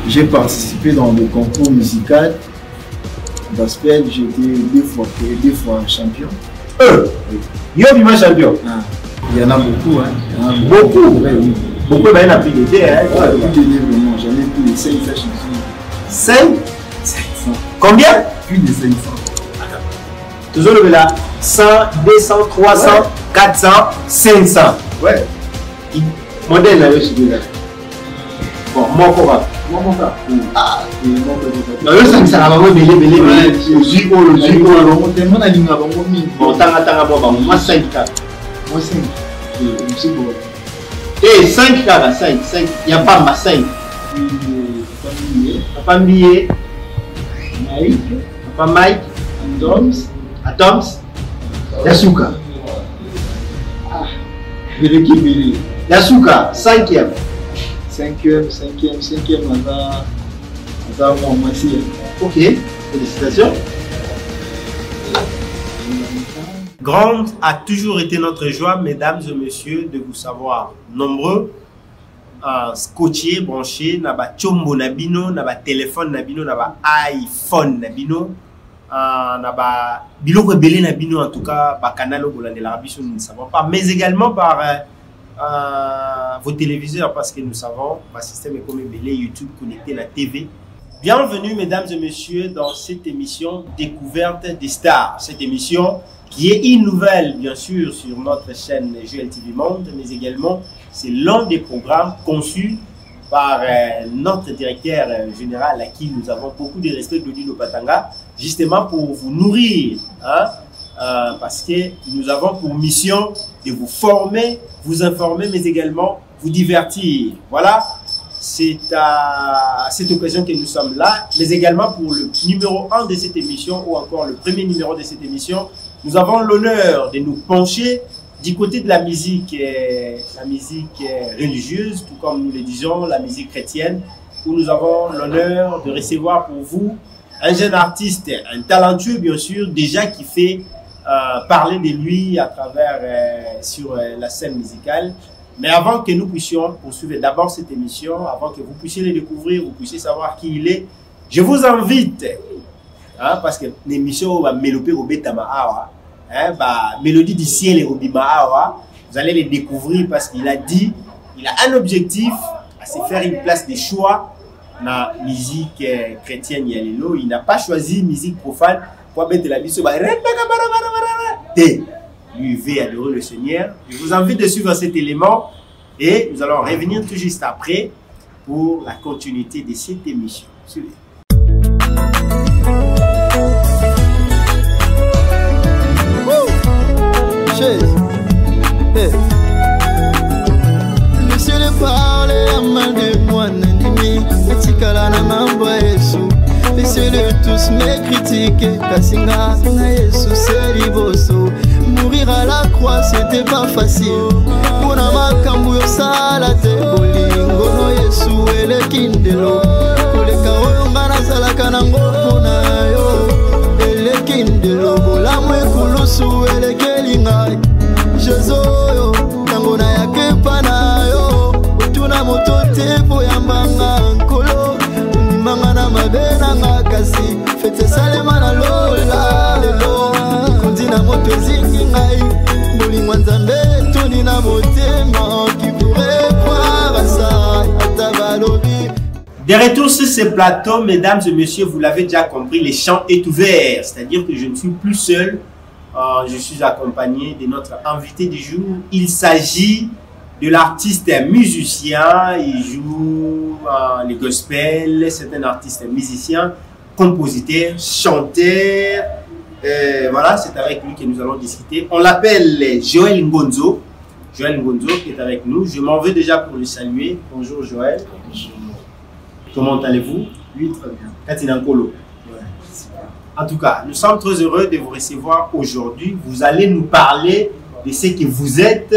J'ai participé dans le concours musical. Gospel, j'étais deux fois champion. Yo, bima champion. Il y en a beaucoup. Hein. Beaucoup. Oui. Beaucoup, mais il y en a plus d'idées. Hein. Plus d'idées vraiment. J'en ai plus de 500 chansons. 500. Combien? Plus de 500. Toujours le là. 100, 200, 300, 400, 500. Ouais. Modèle là, je suis là. Bon, mon corps. Ah, non, le 500, ça va belé. Jigo. Tellement la ligne avant moi. Bon, tanga, moi 5K. Moi 5. Et 5K là, 5. Il n'y a pas ma 5. Papa Mbié. Papa Mike. Atoms. Yasuka. Yasuka, 5e. 5e, Ok, félicitations. Grande a toujours été notre joie, mesdames et messieurs, de vous savoir nombreux, scotchés, branchés, naba chombo nabino, naba téléphone nabino, naba iPhone nabino, naba biloko belé nabino, en tout cas, ba canal au de l'Arabie, nous ne savons pas, mais également par vos téléviseurs, parce que nous savons, le système est comme belé, YouTube connecté à la TV. Bienvenue, mesdames et messieurs, dans cette émission Découverte des stars. Cette émission qui est une nouvelle, bien sûr, sur notre chaîne GLTV Monde, mais également, c'est l'un des programmes conçus par notre directeur général, à qui nous avons beaucoup de respect, Dodino Patanga, justement pour vous nourrir, hein, parce que nous avons pour mission de vous former, vous informer, mais également vous divertir. Voilà. C'est à cette occasion que nous sommes là, mais également pour le numéro 1 de cette émission, ou encore le premier numéro de cette émission, nous avons l'honneur de nous pencher du côté de la musique religieuse, tout comme nous le disons, la musique chrétienne, où nous avons l'honneur de recevoir pour vous un jeune artiste, un talentueux bien sûr, déjà qui fait parler de lui à travers sur la scène musicale. Mais avant que nous puissions poursuivre d'abord cette émission, avant que vous puissiez le découvrir, vous puissiez savoir qui il est, je vous invite, hein, parce que l'émission va mélopé au Betama, Mélodie du ciel et au Bima, vous allez le découvrir parce qu'il a dit, il a un objectif à se faire une place de choix dans la musique chrétienne. Il n'a pas choisi musique profane pour mettre la mission. Lui veut adorer le Seigneur. Je vous invite de suivre cet élément et nous allons revenir tout juste après pour la continuité de cette émission. Suivez. Monsieur le parle à mal de moi, Nandimi, petit calana mamba Yesu. Laissez-le tous me critiquer, Kassinga, Yesu, c'est liboso. Mourir à la croix, c'était pas facile. Pour la makambu salate, bolingo no Yesu, ele kindelo. Pour les carreaux, manasala kanango, ponayo, ele kindelo. Bola mwe kulusu, ele kelinga. Jezoyo, tangona yake panayo. Utuna motote, boyambanga, nkolo. Unimanga na mabena ngakasi. Fete salema na lola, lelo. Kondina moto zingi ngai. Bolingwa nzambe, toni na motema. Qui pourrait croire à ça, atabalobi. De retour sur ce plateau, mesdames et messieurs, vous l'avez déjà compris, les champs est ouvert. C'est-à-dire que je ne suis plus seul. Je suis accompagné de notre invité du jour. Il s'agit de l'artiste musicien. Il joue le gospel. C'est un artiste musicien, compositeur, chanteur. Voilà, c'est avec lui que nous allons discuter. On l'appelle Joël Ngonzo. Joël Ngonzo qui est avec nous. Je m'en vais déjà pour le saluer. Bonjour Joël. Bonjour. Comment allez-vous? Oui, très bien. Katina Nkolo. En tout cas, nous sommes très heureux de vous recevoir aujourd'hui. Vous allez nous parler de ce que vous êtes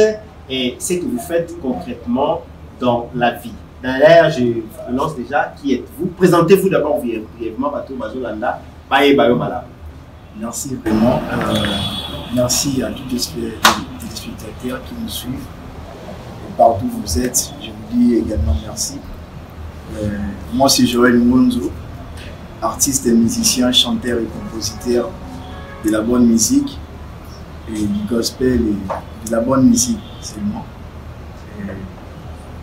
et ce que vous faites concrètement dans la vie. D'ailleurs, je vous lance déjà. Qui êtes-vous? Présentez-vous d'abord brièvement. Merci vraiment. Merci à tous les spectateurs qui nous suivent. Et partout où vous êtes, je vous dis également merci. Moi, c'est Joël Ngonzo, artiste, musicien, chanteur et compositeur de la bonne musique et du gospel et de la bonne musique seulement.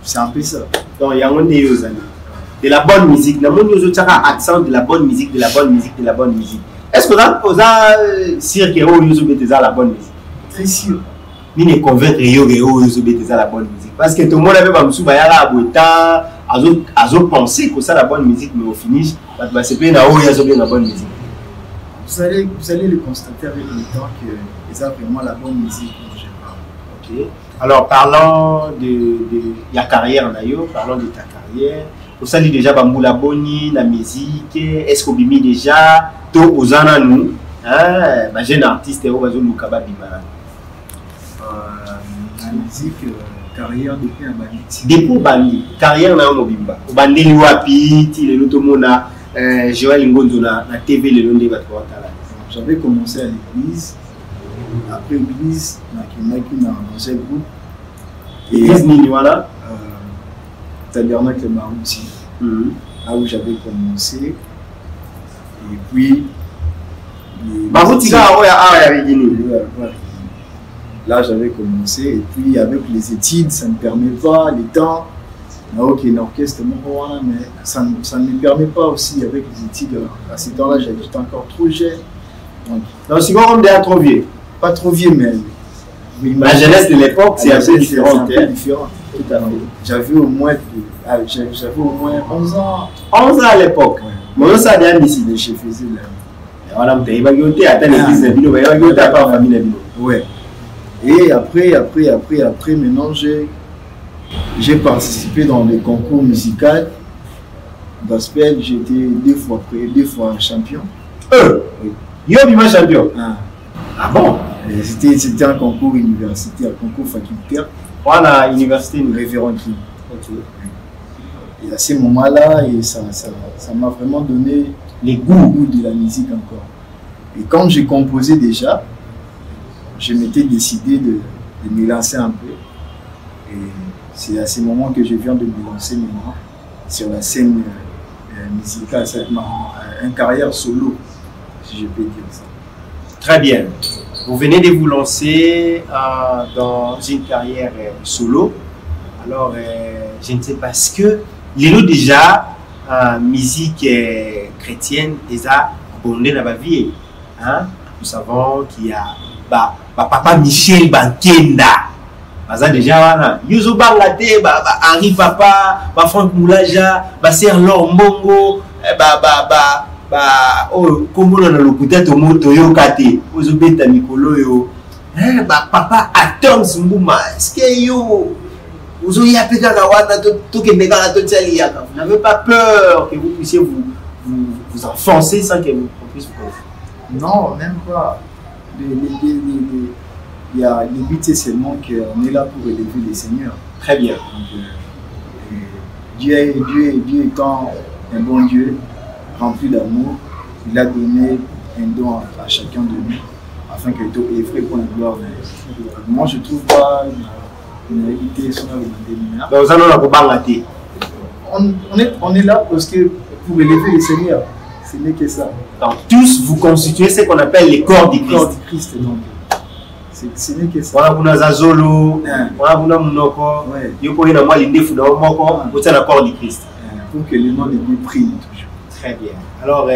C'est un peu ça. Donc, il y a un de la bonne musique. Il y a un accent de la bonne musique, de la bonne musique, de la bonne musique. Est-ce que vous avez sûr que vous avez la bonne musique? Très sûr. Ni ne convaincre yo que vous avez la bonne musique. Parce que tout le monde avait pas moussou bayala aboueta, azo penser que ça la bonne musique, mais au finish, c'est pas la bonne musique. Vous allez le constater avec le temps que c'est vraiment la bonne musique dont je parle. Ok. Alors parlons de la carrière en ayo, parlons de ta carrière. Vous savez déjà Bamboula Boni, la musique, est-ce que vous bimi déjà, tout aux ans nous, hein, jeune artiste et au bazo Lukaba Bimara. La musique, carrière depuis un bandit. Depuis bandit, carrière na mobimba. Au bandit liwapi, ti le mona Joël Ngonzo na TV le long de votre J'avais commencé à l'église. Après l'église, dans un groupe. Et l'église voilà. Tabernacle Marouti. Là où j'avais commencé. Et puis. Marouti là j'avais commencé et puis avec les études ça ne permet pas les temps ok l'orchestre mais ça ne me permet pas aussi avec les études à ce temps là j'étais encore trop jeune donc c'est comme déjà trop vieux, pas trop vieux mais la jeunesse de l'époque c'est un peu différent, tout à fait. J'avais au moins 11 ans à l'époque. Moi ça a déjà mis de chez faisait voilà on t'a évacué à l'église de Bino évacué à part famille de Bino. Ouais. Et après, maintenant, j'ai participé dans des concours musicaux. Gospel, j'étais deux fois champion. Oui. Yo, bima champion. Ah bon? C'était un concours universitaire, un concours facultaire. Voilà, université, une révérend qui. Ok. Et à ce moment-là, ça m'a vraiment donné les goûts de la musique encore. Et quand j'ai composé déjà, je m'étais décidé de me lancer un peu. Et c'est à ce moment que je viens de me lancer maintenant sur la scène musicale, une carrière solo, si je peux dire ça. Très bien. Vous venez de vous lancer dans une carrière solo. Alors, je ne sais pas, est-ce que les déjà musique chrétienne déjà abondé dans ma vie. Hein? Nous savons qu'il y a papa Michel Bankenda. Baza déjà wana. Yuzo Bangate, Henri Papa, Franck Moulaja, Ser Lombongo, Kombo na lokuta tomoto yo kate. Ozo beta mikolo yo. Papa Atom Sumbuma. Est-ce que yo vous n'avez pas peur que vous puissiez vous enfoncer sans que vous puissiez vous connaître? Non, même pas. Le but c'est seulement qu'on est là pour élever les seigneurs. Très bien. Donc, Dieu étant un bon Dieu, rempli d'amour, il a donné un don à chacun de nous afin que tout est fait pour la gloire de Dieu. Moi je trouve pas une réalité sur on est là parce que pour élever les seigneurs, ce n'est que ça. Donc tous vous constituez ce qu'on appelle les corps du Christ. Donc ce n'est que ça. Voilà vous n'avez zolo, voilà vous n'avez monoko, yo pour moi l'indefu na moko, vous êtes le corps du Christ. Pour que le nom de Dieu brille toujours. Très bien. Alors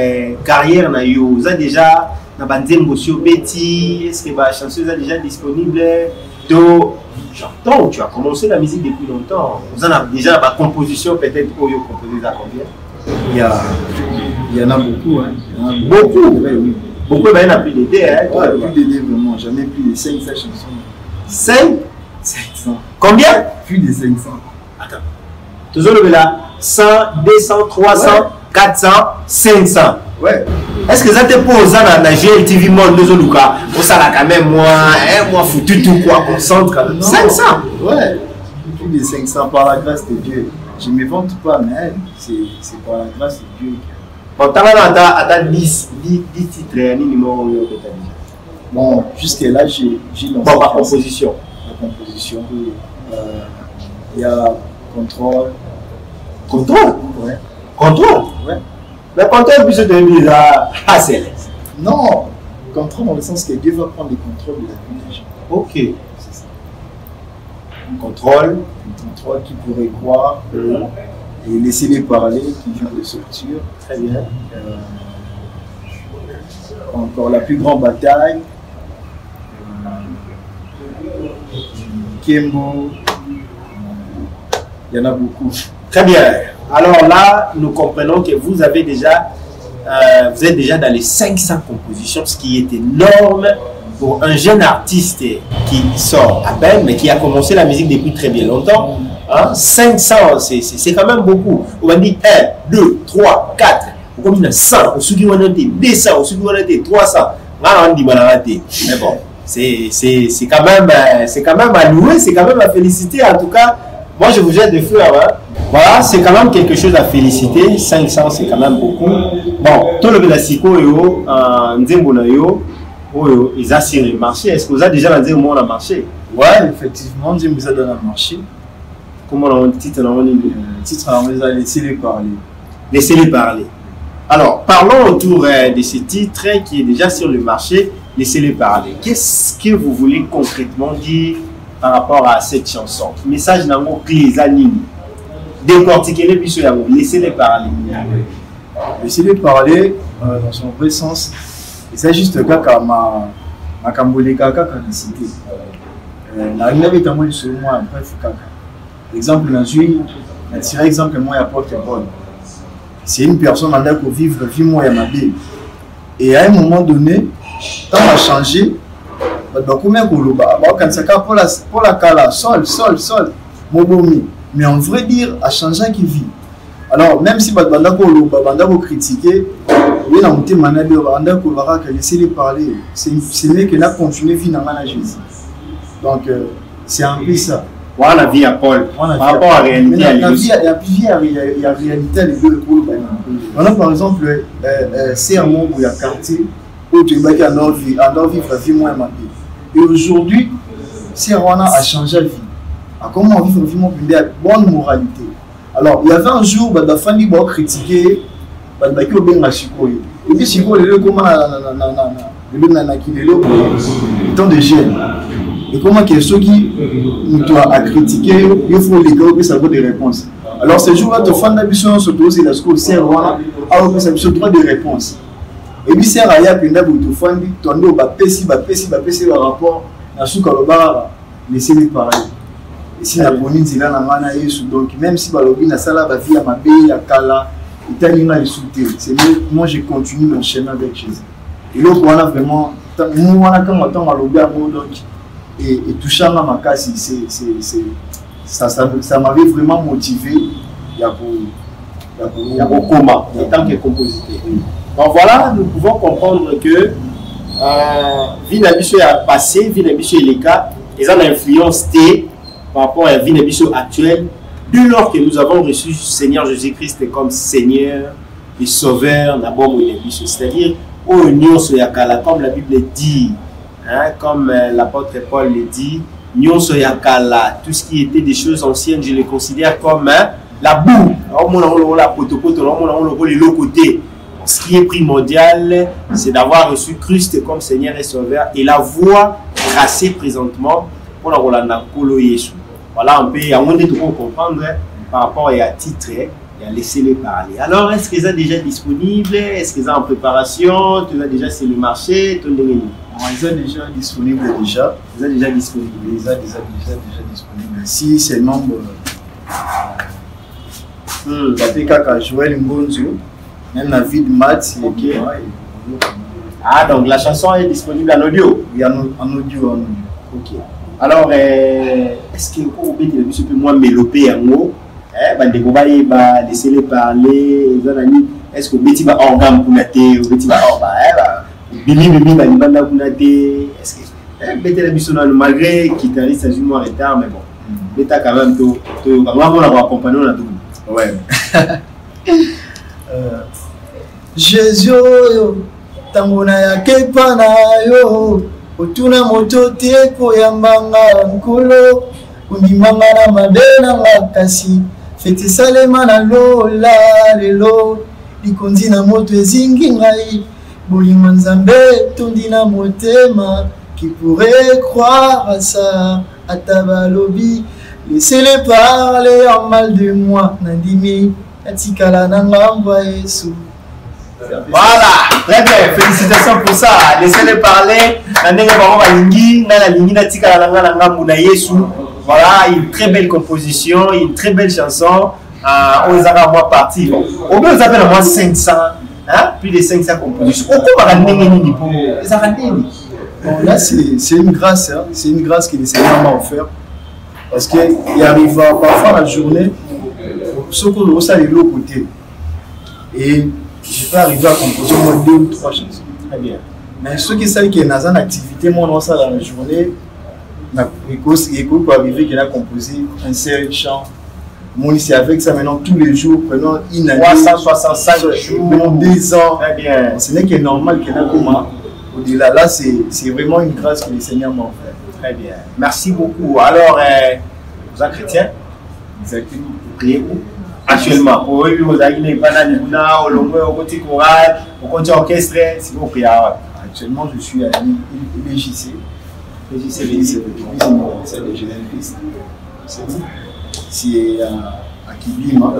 carrière na yo, vous avez déjà na bandembo sur Betty, est-ce que la chanson est déjà disponible? J'entends, tu as commencé la musique depuis longtemps. Vous en avez déjà la composition, peut-être, où vous composez à combien? Il y en a beaucoup. Hein. Beaucoup? Oui. Beaucoup, il y en a plus d'idées. Hein, plus d'idées, vraiment. J'en ai plus de 500 chansons. 500? Combien? Plus de 500. Attends. Toujours le là 100, 200, 300, 400, 500. Ouais. Est-ce que ça te pose dans la GLTV Monde de Zoluka? On s'en a quand même moi foutu tout quoi, concentre quand même. 500? Ouais. Plus de 500 par la grâce de Dieu. Je ne me vante pas, mais c'est par la grâce de Dieu. Bon, tu as 10 titres, numéro. Bon, jusque-là, j'ai lancé. Bon, la composition. La composition. Il y a Contrôle. Contrôle? Ouais. Contrôle. Ouais. Mais contrôle, puis c'est devenu à céleste. Non, contrôle dans le sens que Dieu va prendre le contrôle de la vie des gens. Ok. C'est ça. Un contrôle. Un contrôle qui pourrait croire et laisser-les parler, qui vient de sortir. Très bien. Encore la plus grande bataille. Kembo. Il y en a beaucoup. Très bien. Alors là, nous comprenons que vous êtes déjà dans les 500 compositions, ce qui est énorme pour un jeune artiste qui sort à peine, mais qui a commencé la musique depuis très bien longtemps. Hein? 500, c'est quand même beaucoup. On va dire 1, 2, 3, 4. On dit 100, on se dit 200, on se dit 300. On dit mais bon, c'est quand même à louer, c'est quand même à féliciter. En tout cas, moi je vous jette des fleurs. Hein? Voilà, c'est quand même quelque chose à féliciter. 500, c'est quand même beaucoup. Bon, tout le Bélassiko, ils ont sur le marché. Est-ce que vous avez déjà lancé au monde marché? Ouais, effectivement, on vous a dans le marché. Comment on dit titre? Le titre, on les a laissé parler. Laissez-les parler. Alors, parlons autour de ce titre qui est déjà sur le marché. Laissez-les parler. Qu'est-ce que vous voulez concrètement dire par rapport à cette chanson? Message dans vos clés, anime. Décortiquez-les, puis laissez-les parler. Laissez-les parler dans son vrai sens. Et c'est juste le cas comme ma Kamboleka kaka na cité. La réalité est moi sur moi bref kaka. Exemple dans suis tiré exemple moi à porte-parole. C'est une personne en qui vivre vie moi à ma vie. Et à un moment donné, quand on a changé, bah combien koloba, bah quand ça pour la kala sol mobomi. Mais en vrai dire à changer qui vit. Alors même si banda koloba banda ko critiquer, oui na monté manabe banda kolora que laisser les parler. C'est mieux que n'a continuer vie dans la Jésus. Donc c'est un peu ça. Voilà la vie à Paul. Par rapport à la réalité. La vie, il y a réalité les deux pour le on a par exemple sermon où il y a quartier où tu vas à leur vivre la vie moins ma vie. Et aujourd'hui, Serwana a changé la vie. À comment vivre la vie moins bonne moralité. Alors il y avait un jour où la famille va critiquer qui au bien chikoyo. Et puis chikoyo le comment le temps de jeunes. Et comment que ceux qui nous doivent à critiquer, il faut les gars que ça vaut des réponses. Alors ce jour-là, tu fais une mission sur toi, c'est la scope Serwana, alors que ça me droit de réponse. Et puis c'est Raya qui n'a pas de fond, tu as dit baisser le rapport, na souka le bar, laissez-les parler. Et si la police est là, na mana yesu donc même si balobi na sala ba vie à ma belle à kala, italien il soutient. C'est moi je continue mon chemin avec Jésus. Et là on a vraiment moi quand on attend balobi à moi donc et toucher à ma casse ça m'avait vraiment motivé il y a pour coma en tant que compositeur. Donc voilà, nous pouvons comprendre que Vinabiso a passé, Vinabiso et les cas, ils ont influence par rapport à Vinabiso actuel dès lors que nous avons reçu Seigneur Jésus-Christ comme Seigneur et Sauveur d'abord Vinabiso, c'est-à-dire au union sur Yakala, comme la Bible dit. Hein, comme l'apôtre Paul le dit, tout ce qui était des choses anciennes, je les considère comme la boue. Ce qui est primordial, c'est d'avoir reçu Christ comme Seigneur et Sauveur et la voie tracée présentement pour la Rolanda Kolo Yesu. Voilà un peu, à moins de comprendre par rapport à titre et à laisser les parler. Alors, est-ce qu'ils sont déjà disponibles? Est-ce qu'ils sont en préparation? Tu as déjà sur le marché? Ils sont déjà disponibles déjà. Ils sont déjà disponibles. Ils sont déjà disponibles. Si c'est membre Kaka Joël Ngonzo, même la vie de Matt. Ok. Ah, donc la chanson est disponible en audio? Oui, en audio. Ok. Alors, est-ce que vous pouvez dire un peu moins mélopé en mots? Laissez-les parler. Est-ce que vous pouvez dire organe pour la thé? Vous pouvez dire est-ce que malgré qu'il t'arrive à jouer en retard, mais bon, l'état quand même tout on va accompagner la double. Ouais. Jésus tangona ya kepana yo otuna moto te ko yambanga nkolo undimanga na madena makasi fete salema na lola lelo likondi na moto ezingi ngai bolingo nzambe tondi na motema qui pourrait croire à ça ata balobi laissez-les parler en mal de moi nandimi atikala na ngamba Yesu. Voilà, très bien, félicitations pour ça. Laissez-les parler. Voilà, une très belle composition, une très belle chanson. On les a moi parti. Au mieux, vous avez au moins 500, hein? Plus de 500 compositions. Bon, là, c'est une grâce, hein? C'est une grâce que le Seigneur m'a offert. Parce qu'il arrive parfois la journée, ce qu'on a les l'autre côté. Et je peux arriver à composer au moins 2 ou 3 chansons. Très bien. Mais ceux qui savent qu'il y a une activité, moi, dans la journée, il peut arriver qu'il a composé un seul chant. Moi, c'est avec ça maintenant tous les jours, pendant une année. 365 jours. Pendant 2 ans. Très bien. Ce n'est que normal qu'il y ait un comment. Au-delà, là, c'est vraiment une grâce que le Seigneur m'a offert. Très bien. Merci beaucoup. Alors, vous êtes chrétien? Exactement. Vous priez où? Actuellement, oui, vous avez une banane, au côté choral, au côté orchestre, si vous priez. Actuellement, je suis à l'EJC. l'EJC, l'Église universelle des Jésus-Christ. C'est à Kibima.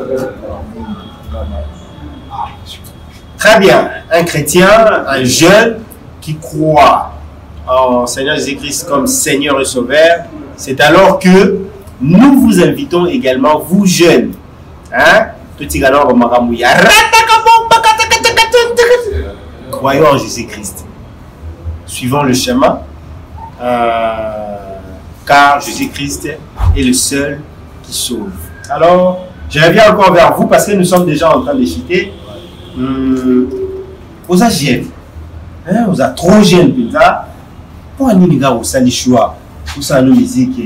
Très bien. Un chrétien, un jeune qui croit en Seigneur Jésus-Christ comme Seigneur et Sauveur, c'est alors que nous vous invitons également, vous jeunes, hein, croyons en Jésus-Christ, suivons le chemin, car Jésus-Christ est le seul qui sauve. Alors, je reviens encore vers vous parce que nous sommes déjà en train de citer aux jeunes, hein, aux trop jeunes, pour nous les gars, au choix, pour ça nos musiques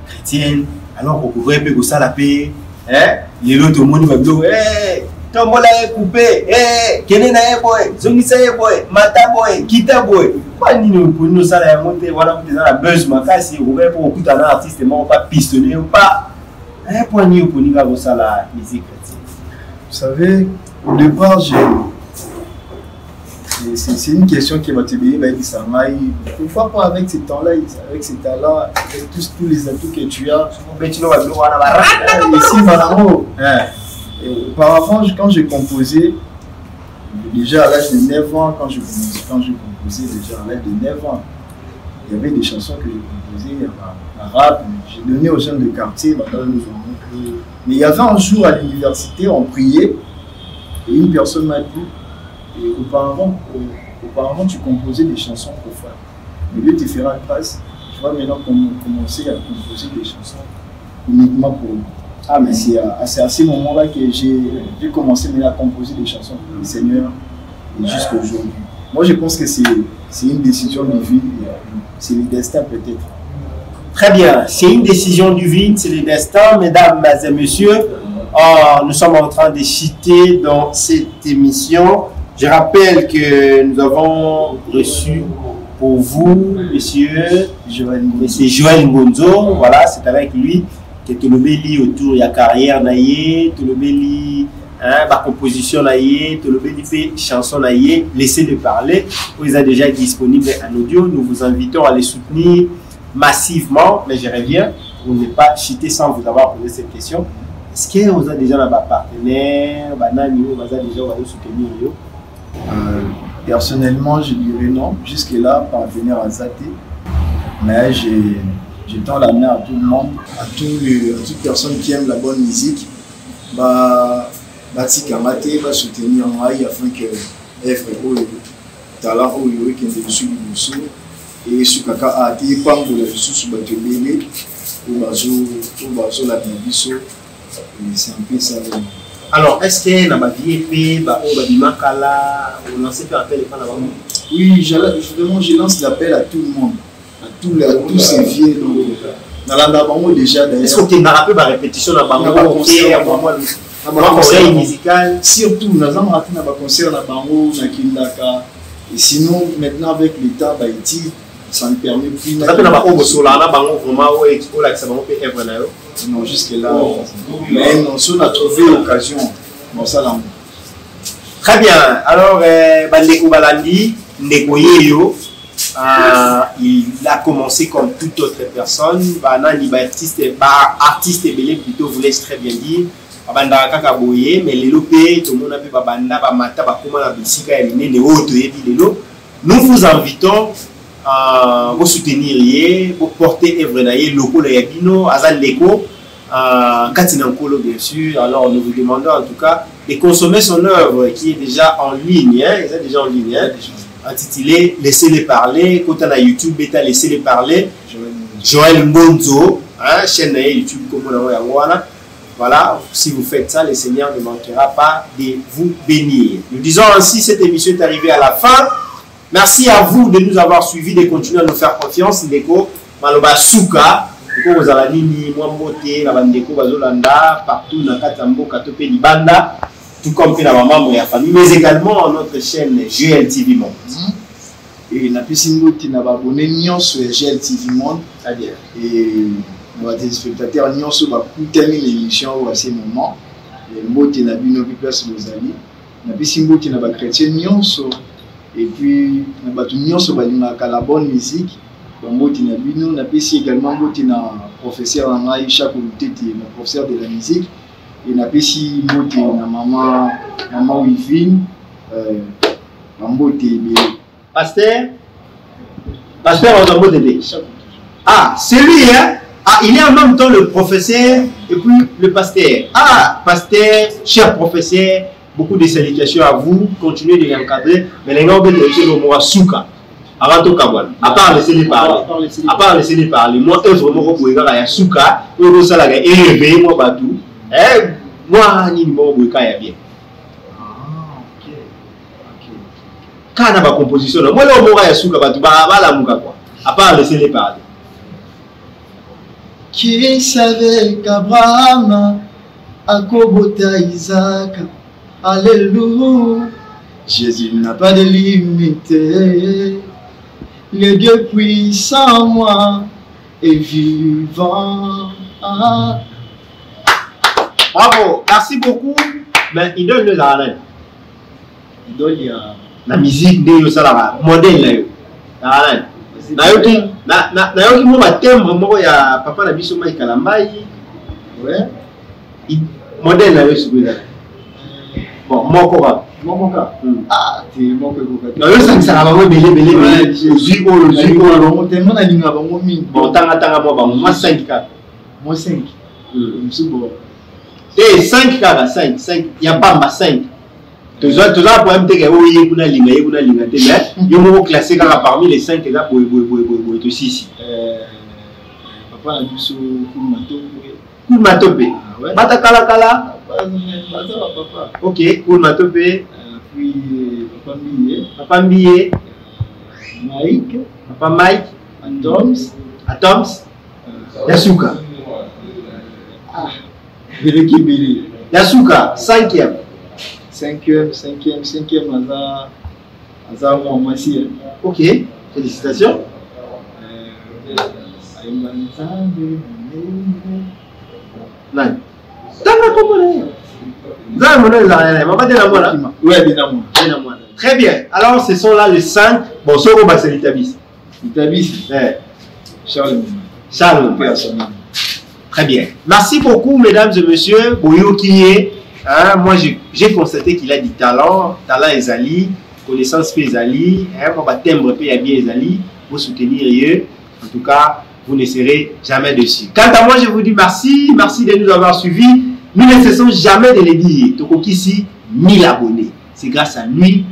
chrétiennes, alors qu'on pourrait payer ça la paix, hein, les autres au monde va dire, hey, ton mot là est coupé, hey, Kenena est boy, Zongisa est boy, Mata boy, Kita boy. Pas nous pour nous ça la monter, voilà pour la buzz, ma casse, on va pour écouter un artiste, mais on pas pistonner ou pas. Hein, pour nous gars, ça la musique chrétienne. Vous savez, au départ, c'est une question qui m'a dit, pourquoi pas avec ces temps-là, avec ces talents, avec tous les atouts que tu as. Ici, auparavant, quand j'ai composé, déjà à l'âge de 9 ans, quand je composais déjà à l'âge de 9 ans, il y avait des chansons que j'ai composées en rap, j'ai donné aux jeunes de quartier, mais il y avait un jour à l'université, on priait, et une personne m'a dit, et auparavant, tu composais des chansons profanes. Mais Dieu te fera grâce, tu vas maintenant commencer à composer des chansons uniquement pour nous. Ah, mais c'est à ce moment-là que j'ai commencé à composer des chansons pour le Seigneur jusqu'à aujourd'hui. Moi, je pense que c'est une décision divine, c'est le destin peut-être. Très bien, c'est une décision divine, c'est le destin, mesdames et messieurs. Nous sommes en train de citer dans cette émission. Je rappelle que nous avons reçu pour vous, monsieur Joël Ngonzo. Voilà, c'est avec lui que tu le bélis autour de la carrière, tu le bélis, la composition, tu le bélis fait chanson, laissez-le parler. Vous êtes déjà disponible en audio. Nous vous invitons à les soutenir massivement. Mais je reviens, vous n'êtes pas chité sans vous avoir posé cette question. Est-ce que vous avez déjà un partenaire, vous avez déjà soutenir? Personnellement, je dirais non. Jusque-là, parvenir à Zaté. Mais je tends la main à tout le monde, à toute personne qui aime la bonne musique. Tikamate va soutenir moi afin que œuvre talent qui est dessus et sukaka a été pambola sous batebele ou bazo la biso. C'est un peu ça. Alors, est-ce que dans ma vie épée, on lance un appel à la maman? Oui, je lance l'appel à tout le monde, à tous ces vieux. Dans la déjà d'ailleurs. Est-ce que tu as un peu de répétition dans le conseil musical? Surtout, nous avons raté un concert dans le Kindaka. Et sinon, maintenant avec l'État, ça ne permet plus. Ça peut n'avoir pas sur là, vraiment, non, jusque-là. Mais non, si on a trouvé l'occasion, bon, ça là. Très bien. Alors, Bandeko Balandi, Nekoyeyo, il a commencé comme toute autre personne. Artiste belé plutôt, vous laisse très bien dire. Banda Kakaboye, mais les lopés, tout le monde a pu Banda, Bamata, Bakoma, la Bissika, les autres, nous vous invitons à vous soutenir, vous porter Evrenaye, Loko, le Yabino, Azal Leko, Katinankolo, bien sûr. Alors, nous vous demandons en tout cas de consommer son œuvre qui est déjà en ligne, intitulé Laissez-les parler. Quand on a YouTube, Laissez-les parler. Joël Mbonzo, chaîne YouTube comme on a voilà. Voilà, si vous faites ça, le Seigneur ne manquera pas de vous bénir. Nous disons ainsi, cette émission est arrivée à la fin. Merci à vous de nous avoir suivis, de continuer à nous faire confiance. Ndeko, Maloba Souka, Ndeko Ozalanini, Mwambote, Nabandeko Bazolanda, partout dans Katambo, Katope Libanda, tout comme la maman et la famille, mais également notre chaîne GLTV Monde. Et la Pissimbote n'a pas abonné sur GLTV Monde, c'est-à-dire. Et nos téléspectateurs n'y ont pas terminé l'émission à ces moments. Les mots qui n'ont pas pu place aux amis. La Pissimbote n'a pas chrétien n'y ont et puis n'a pas tout n'y ont pas la bonne musique. Les mots qui n'ont pas n'a pas également mot qui n'a professeur en Aïcha comme tête professeur de la musique. Et n'a pas si mot qui n'a maman Wivine mot qui Pasteur on a mot de ah c'est lui hein. Ah, il est en même temps le professeur et puis le pasteur. Ah, pasteur, cher professeur, beaucoup de salutations à vous. Continuez de l'encadrer. Mais les gens veulent laisser le mot à Souka. Avant tout Kabouan. À part laisser-les parler. À part laisser-les parler. Moi, œuvre, moi, à Souka. Moi, ça, là, élevé, moi, Batou. Moi, ni moi, il y a bien. Ah, ok. Quand on a ma composition, moi, là, moi, à Souka, Batou, bah, la mouka, quoi. À part laisser-les parler. Qui savait qu'Abraham a kobota Isaac, alléluia, Jésus n'a pas de limite, le Dieu puissant en moi est vivant. Bravo, merci beaucoup. Mais il donne la reine. Il donne la musique de Yosalama, modèle la reine. Nayoki mo batembre moko ya papa na biso mai kalambai ouais modèle na yo subira bon moko ka ah ti moko ko ka yo sangisa ba mo belé zui o tellement na linga ba mo mingi bon tanga mo ba mo 5 ka mo 5 msubo te 5 ka 5 ya pamba 5 Tous les problèmes que vous avez, vous avez classé parmi les 5 là pour 6. Papa a dit sur Koulmatope. Bata Kala. Ok, Koulmatope. Puis Papa Mbiye. Mike. Papa Mike. Atoms. Yasuka. Yasuka, 5e. 5e, moi aussi. Ok, félicitations. Très bien. Alors, ce sont là les 5. Bon, ce qu'on va se l'établir. Charles. Très bien. Merci beaucoup, mesdames et messieurs. Hein, moi, j'ai constaté qu'il a du talent Ezali, connaissance Ezali, timbre bien Ezali, vous soutenir eux. En tout cas, vous ne serez jamais dessus. Quant à moi, je vous dis merci de nous avoir suivis. Nous ne cessons jamais de le dire. Tokokisi, 1000 abonnés. C'est grâce à lui,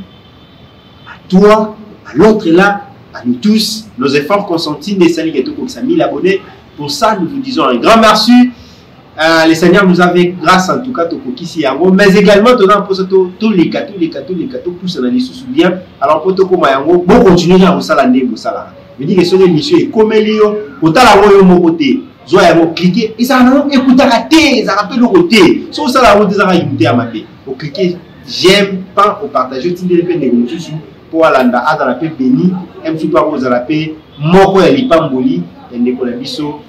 à toi, à l'autre là, à nous tous, nos efforts consentis, des salis et Tokokisa, 1000 abonnés. Pour ça, nous vous disons un grand merci. Le Seigneur nous avait grâce en tout cas mais également tous les cas poussent dans les sous-bien. Alors pour tout bon continuer à vous salander vous salander. Je dis que ce l'émission est comme Elio, autant la voix mon côté, zoya vous cliquer et ça n'a écouté raté, ça rappelle le côté. Sur ça la route des arrêts écouter à ma paix. Vous cliquez j'aime pas au partager, tu ne peux pas Oalanda azala pe béni M2 azala pe moko ya lipamboli ya ndeko na biso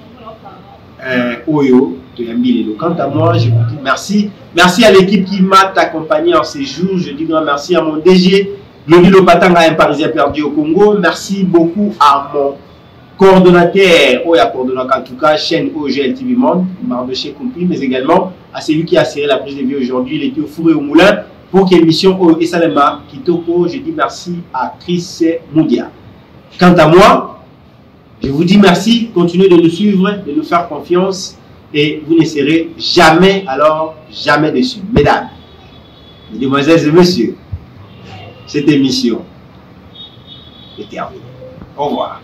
oyo toyambile. Quant à moi, je vous dis merci. Merci à l'équipe qui m'a accompagné en ces jours. Je dis grand merci à mon DG Glody Lopatanga, un Parisien perdu au Congo. Merci beaucoup à mon coordonnateur, en tout cas, chaîne OGL TV Monde, Mardoché Compris, mais également à celui qui a serré la prise de vie aujourd'hui, il était au four et au moulin pour quelle mission au Esalema Kitoko. Je dis merci à Chris Moudia. Quant à moi, je vous dis merci, continuez de nous suivre, de nous faire confiance et vous ne serez jamais, alors jamais déçus. Mesdames, mesdemoiselles et messieurs, cette émission est terminée. Au revoir.